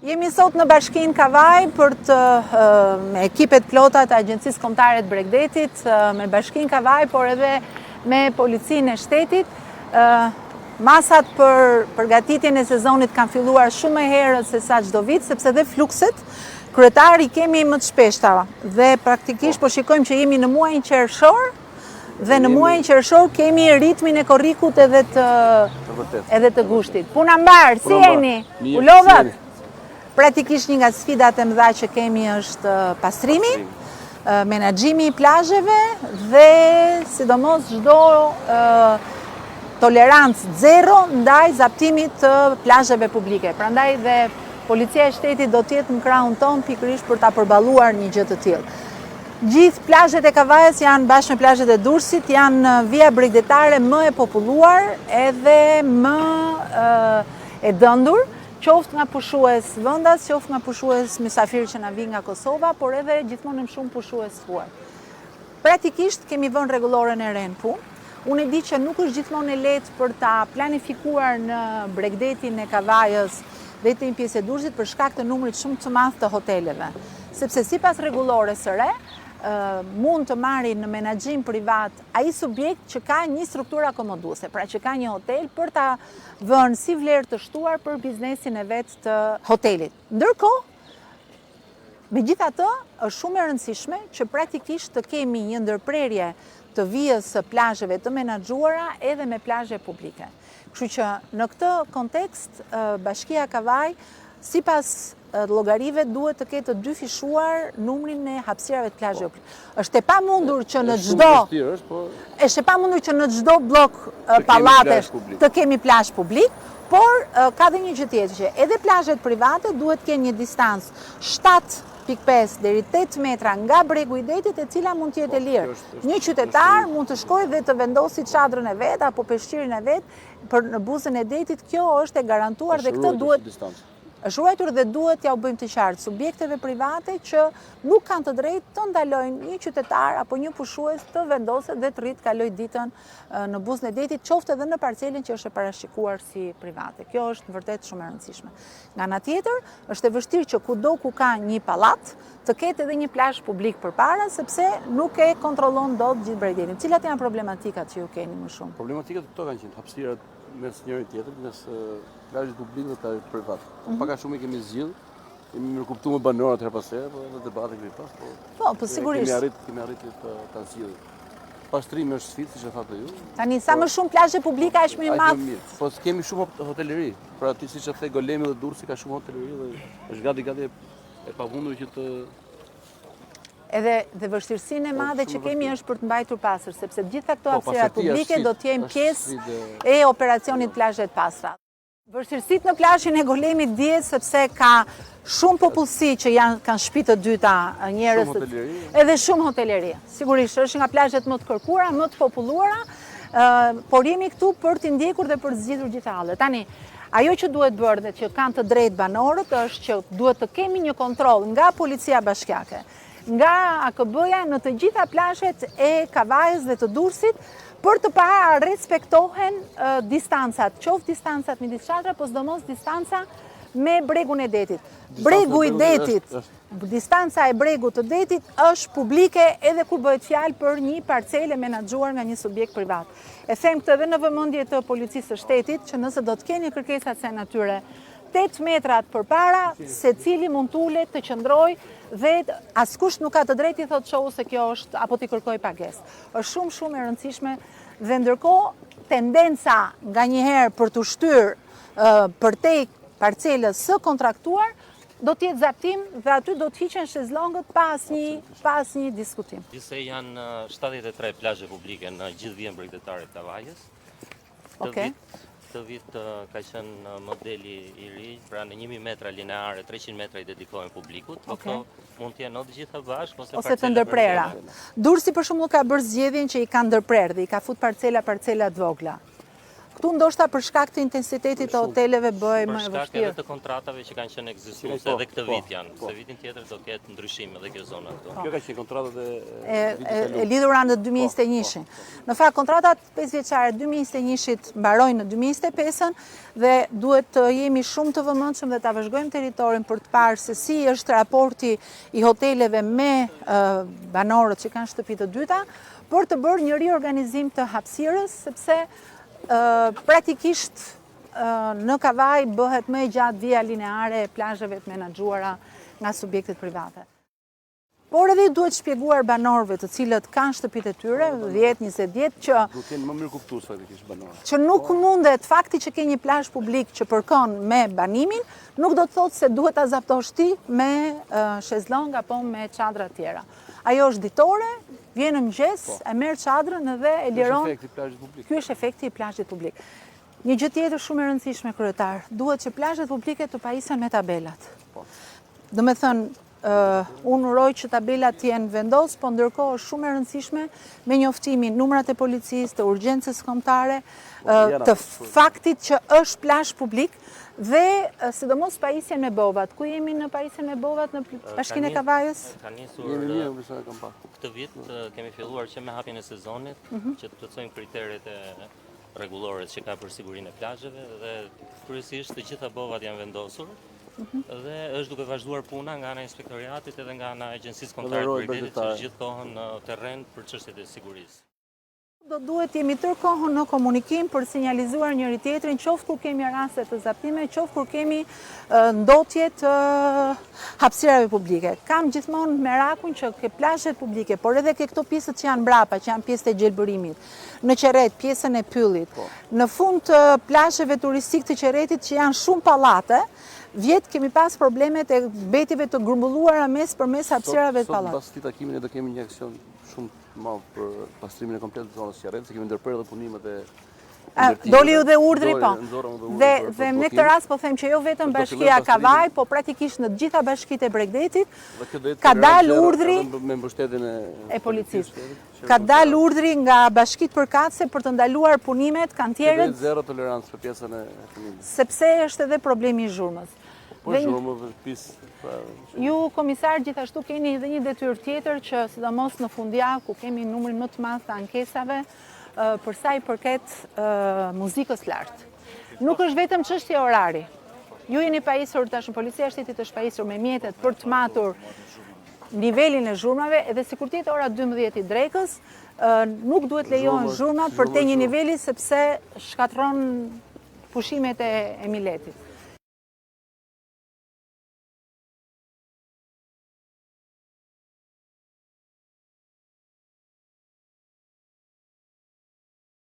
Jemi sot në Bashkinë Kavaj për me ekipet plota të Agjencisë Kombëtare të Bregdetit, me Bashkinë Kavaj, por edhe me Policinë e Shtetit. Masat për përgatitjen e sezonit kanë filluar shumë më herët se sa çdo vit, sepse dhe flukset kryetari kemi më të shpeshta dhe praktikisht po shikojmë që jemi në muajin qershor dhe në muajin qershor kemi ritmin e korrikut edhe të gushtit. Puna mbar, si jeni? U lodhat? Praktikisht një nga sfidat e mëdha që kemi është pastrimi, menaxhimi i plazheve dhe sidomos çdo tolerancë zero ndaj zaptimit të plazheve publike. Prandaj dhe Policia e Shtetit do të jetë në krahun ton pikërisht për ta përballuar një gjë të tillë. Gjithë plazhet e Kavajës janë bashkë me plazhet e Durrësit, janë vija bregdetare më e populluar edhe më e dëndur, qoftë nga pushues vendas, qoftë nga pushues mysafirë që na vijnë nga Kosova, por edhe gjithmonë më shumë pushues huaj. Praktikisht kemi vënë rregulloren e re në punë. Unë e di që nuk është gjithmonë e lehtë për ta planifikuar në Bregdetin e Kavajës dhe të një pjesë e Durrësit për shkak të numrit shumë të madh të hoteleve, sepse sipas rregullores së re, mund të marrin në menaxhim privat ai subjekt që ka një strukturë akomoduese, pra që ka një hotel për ta vënë si vlerë të shtuar për biznesin e vet të hotelit. Ndërkohë, megjithatë, është shumë e rëndësishme që praktikisht të kemi një ndërprerje të vijës së plazheve të menaxhuara edhe me plazhe publike. Kështu që në këtë kontekst, Bashkia Kavaj, sipas llogarive duhet të ketë të dyfishuar numrin e hapësirave të plazheve. Është e pamundur që në çdo blok pallatesh të kemi plazh publik, por ka dhe një gjë tjetër që edhe plazhet private duhet të kenë një distancë 7.5 deri 8 metra nga bregu i detit, e cila mund të jetë e lirë. Një qytetar mund të shkojë dhe të vendosë çadrën e vet apo peshqirin e vet në buzën e detit. Kjo është e garantuar dhe këtë duhet është ruajtur dhe duhet t'ja u bëjmë të qartë subjekteve private që nuk kanë të drejtë të ndalojnë një qytetar apo një pushues të vendoset dhe të rritë kaloj ditën në buzën e detit, qoftë edhe në parcelin që është e parashikuar si private. Kjo është vërtet shumë e rëndësishme. Nga ana tjetër, është e vështirë që kudo ku ka një pallat të ketë edhe një plazh publik përpara, sepse nuk e kontrollon dot gjithë Bregdetin. Cilat janë problematikat që ju keni më shumë? Problematikat këto kanë qenë hapësirat mes njëri tjetrit, mes plazhit publik dhe plazhit privat. Paka shumë i kemi zgjidhur, kemi mirëkuptuar me banorët her pas here, po edhe debate kemi pas. Po sigurisht. Kemi arritur ta zgjidhim. Pastrimi është sfidë, siç e thatë ju. Tani sa më shumë plazhe publike aq më i madh. Po kemi shumë hoteleri. Pra ti siç e the Golemi dhe Durrësi ka shumë hoteleri dhe është gati e pamundur që të Edhe vështirësinë e madhe që kemi është për të mbajtur pastër, sepse gjitha këto hapësira publike do të jenë pjesë e operacionit plazhe të pastra. Vështirësitë në plazhin e Golemit dihet sepse ka shumë popullsi që kanë shtëpi të dyta, njerëz edhe shumë hoteleri. Sigurisht është nga plazhet më të kërkuara, më të populluara, por jemi këtu për t'i ndjekur dhe për të zgjidhur gjithë hallet. Tani, ajo që duhet bërë dhe që kanë të drejtë banorët është që duhet të kemi një kontroll nga Policia Bashkiake, nga AKB-ja në të gjitha plazhet e Kavajës dhe të Durrësit për të parë respektohen distancat, qoftë distancat midis çadra, po sidomos distanca me bregun e detit. Bregu i detit, distanca e bregut të detit është publike edhe kur bëhet fjalë për një parcele menaxhuar nga një subjekt privat. E them këtë edhe në vëmendje të Policisë së Shtetit që nëse do të keni kërkesa të natyre 8 metrat përpara, secili mund të ulet, të qëndrojë dhe askush nuk ka të drejtë i thotë shohu se kjo është apo ti kërkoj pagesë. Është shumë e rëndësishme dhe ndërkohë tendenca nganjëherë për të shtyrë përtej parcelës së kontraktuar do të jetë zaptim dhe aty do të hiqen shezllongët pa asnjë diskutim. Gjithsej janë 73 plazhe publike në gjithë vijën bregdetare të Kavajës. Këtë vit ka qenë modeli i ri, pra në 1000 metra lineare, 300 metra i dedikohen publikut, po këto mund të jenë të gjitha bashkë ose të ndërprera. Durrësi për shembull ka bërë zgjedhjen që i ka ndërprerë dhe i ka fut parcela të vogla. këtu ndoshta për shkak të intensitetit të hoteleve bëj më e Për shkak vështirë. edhe të kontratave që kanë qenë ekzistuese edhe këtë vit janë. Se vitin tjetër do ketë ndryshim edhe kjo zona këtu. Kjo ka qenë kontratat e lidhura në 2021. Në fakt, kontratat 5 vjeçare 2021-shit mbarojnë në 2025-ën dhe duhet të jemi shumë të vëmendshëm dhe ta vëzhgojmë territorin për të parë se si është raporti i hoteleve me banorët që kanë shtëpi të dyta, por të bërë një riorganizim të hapësirës, sepse praktikisht në Kavaj bëhet më e gjatë vija lineare e plazheve të menaxhuara nga subjektet private. Por edhe duhet shpjeguar banorëve të cilët kanë shtëpitë e tyre, 10-20 vjet, që duhet të jenë më mirë kuptues faktikisht banorët. Që nuk mundet fakti që ke një plazh publik që përkon me banimin, nuk do të thotë se duhet ta zaptosh ti me shezlong apo me çadra të tjera. Ajo është ditore, vjen në mëngjes, e merr çadrën dhe e liron. Ky është efekti i plazhit publik. Një gjë tjetër shumë e rëndësishme, kryetar, duhet që plazhet publike të pajisen me tabelat. Do me thënë, unë uroj që tabelat jenë vendos, po ndërkohë është shumë e rëndësishme me njoftimin numrat e policisë, të urgjencës kombëtare, të faktit që është plazh publik dhe sidomos pajisjen me bovat. Ku jemi në pajisjen me bovat në Bashkinë e Kavajës? Ka nisur këtë vit, kemi filluar që me hapjen e sezonit, që të plotësojmë kriteret e rregullore që ka për sigurinë e plazheve dhe kryesisht të gjitha bovat janë vendosur. Dhe është duke vazhduar puna nga ana e inspektoriatit edhe nga ana e Agjencisë Kombëtare të Prioritetit që është gjithkohën në terren për çështjet e sigurisë. Do duhet jemi tërkohën në komunikim për sinjalizuar njëri tjetrin, qoftë kur kemi raste të zaptime, qoftë kur kemi ndotje të hapësirave publike. Kam gjithmonë merakun që ke plazhet publike, por edhe ke këto pjesët që janë mbrapa, që janë pjesët e gjelbërimit, në Qerret, pjesën e Pyllit, në fund të plazheve turistik të Qerretit që janë shumë pallate, vjet kemi pas problemet e mbetjeve të grumbulluara përmes hapësirave të pallat. Pas këtij takimi ne do kemi një aksion shumë të madh për pastrimin e komplet të zonës Qerret, se kemi ndërprerë edhe punimet e doli ju dhe urdhri, po. Dhe në këtë rast po them që jo vetëm Bashkia Kavaj, po praktikisht në të gjitha bashkitë e Bregdetit ka dalë urdhri me mbështetjen e policisë. Ka dalë urdhri nga bashkitë përkatëse për të ndaluar punimet kantierët. Zero tolerancë për pjesën e punimit. Sepse është edhe problemi i zhurmës. Po zhurmë pis. Ju komisar gjithashtu keni edhe një detyrë tjetër që sidomos në fundjavë ku kemi numrin më të madh të ankesave për sa i përket muzikës lartë. Nuk është vetëm çështja orari. Ju jeni pajisur tash në Policia e Shtetit është pajisur me mjetet për të matur nivelin e zhurmave edhe sikur të jetë ora 12 i drekës, nuk duhet lejohen zhurma për te një niveli sepse shkatron pushimet e miletit.